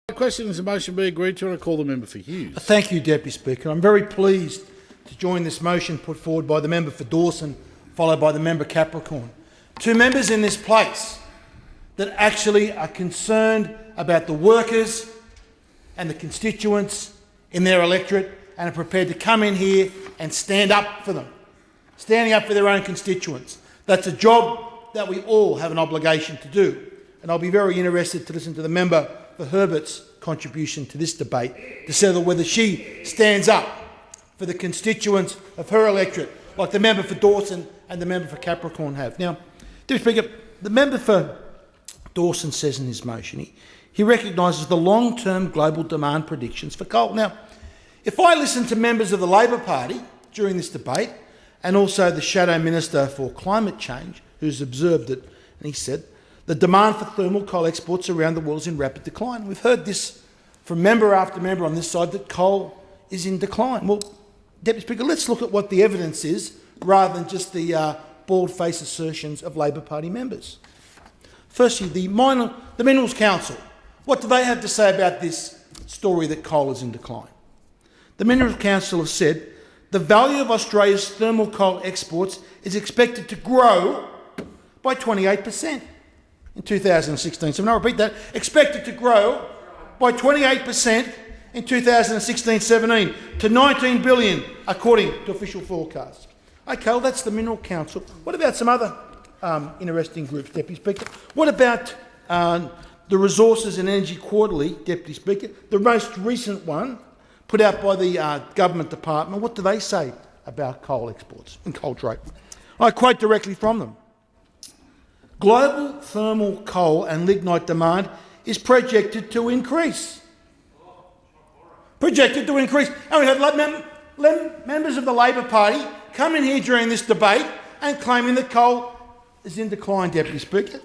The question is the motion be agreed to, and I call the member for Hughes. Thank you, Deputy Speaker. I'm very pleased to join this motion put forward by the member for Dawson, followed by the member Capricorn. Two members in this place that actually are concerned about the workers and the constituents in their electorate and are prepared to come in here and stand up for them, standing up for their own constituents. That's a job that we all have an obligation to do. And I'll be very interested to listen to the member for Herbert's contribution to this debate to settle whether she stands up for the constituents of her electorate, like the member for Dawson and the member for Capricorn have. Now, Deputy Speaker, the member for Dawson says in his motion, he recognises the long-term global demand predictions for coal. Now, if I listen to members of the Labor Party during this debate, and also the Shadow Minister for Climate Change, who's observed it, and he said, the demand for thermal coal exports around the world is in rapid decline. We've heard this from member after member on this side, that coal is in decline. Well, Deputy Speaker, let's look at what the evidence is rather than just the bald-faced assertions of Labor Party members. Firstly, the Minerals Council. What do they have to say about this story that coal is in decline? The Minerals Council have said the value of Australia's thermal coal exports is expected to grow by 28%. In 2016. So when I repeat that, expected to grow by 28% in 2016-17 to 19 billion, according to official forecasts. Okay, well, that's the Mineral Council. What about some other interesting groups, Deputy Speaker? What about the Resources and Energy Quarterly, Deputy Speaker, the most recent one put out by the Government Department? What do they say about coal exports and coal trade? I quote directly from them. Global thermal coal and lignite demand is projected to increase. Projected to increase. And we had members of the Labor Party come in here during this debate and claiming that coal is in decline, Deputy Speaker.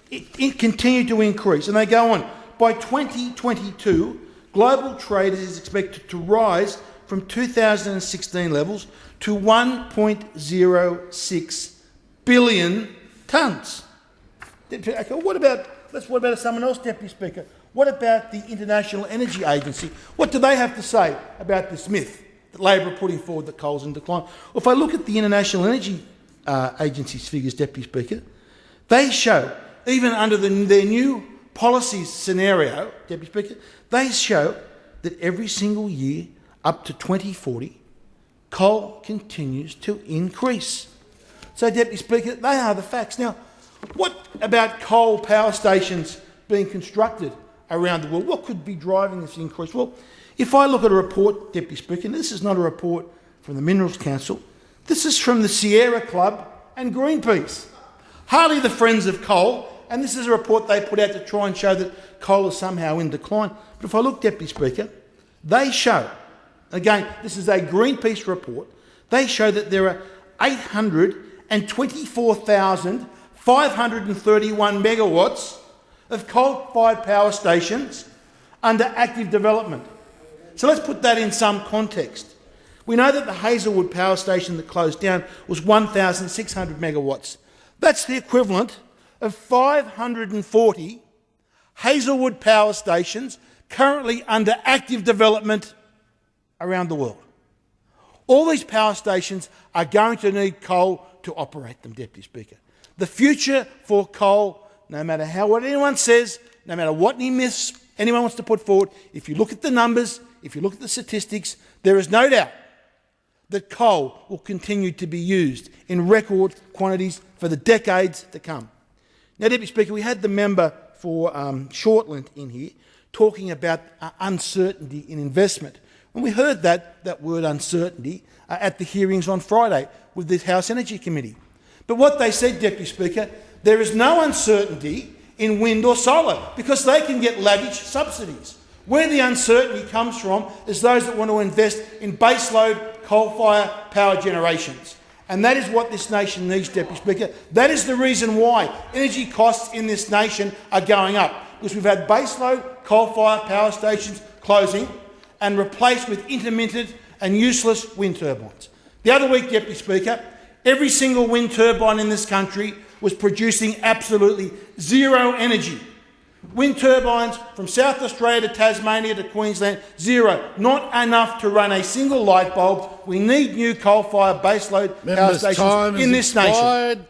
It continued to increase. And they go on. By 2022, global trade is expected to rise from 2016 levels to 1.06 billion tonnes. Okay, what about someone else, Deputy Speaker? What about the International Energy Agency? What do they have to say about this myth that Labor are putting forward that coal's in decline? Well, if I look at the International Energy Agency's figures, Deputy Speaker, they show, even under their new policies scenario, Deputy Speaker, they show that every single year up to 2040, coal continues to increase. So, Deputy Speaker, they are the facts. Now, what about coal power stations being constructed around the world? What could be driving this increase? Well, if I look at a report, Deputy Speaker, and this is not a report from the Minerals Council, this is from the Sierra Club and Greenpeace, hardly the friends of coal, and this is a report they put out to try and show that coal is somehow in decline. But if I look, Deputy Speaker, they show, again, this is a Greenpeace report, they show that there are 824,531 megawatts of coal-fired power stations under active development. So let's put that in some context. We know that the Hazelwood power station that closed down was 1,600 megawatts. That's the equivalent of 540 Hazelwood power stations currently under active development around the world. All these power stations are going to need coal to operate them, Deputy Speaker. The future for coal, no matter what anyone says, no matter what any myths anyone wants to put forward, if you look at the numbers, if you look at the statistics, there is no doubt that coal will continue to be used in record quantities for the decades to come. Now, Deputy Speaker, we had the member for Shortland in here talking about uncertainty in investment. And we heard that word uncertainty at the hearings on Friday with the House Energy Committee. But what they said, Deputy Speaker, there is no uncertainty in wind or solar because they can get lavish subsidies. Where the uncertainty comes from is those that want to invest in baseload coal-fired power generations. And that is what this nation needs, Deputy Speaker. That is the reason why energy costs in this nation are going up, because we've had baseload coal-fired power stations closing and replaced with intermittent and useless wind turbines. The other week, Deputy Speaker, every single wind turbine in this country was producing absolutely zero energy. Wind turbines from South Australia to Tasmania to Queensland, zero. Not enough to run a single light bulb. We need new coal-fired baseload power Members, stations time in has this nation. expired.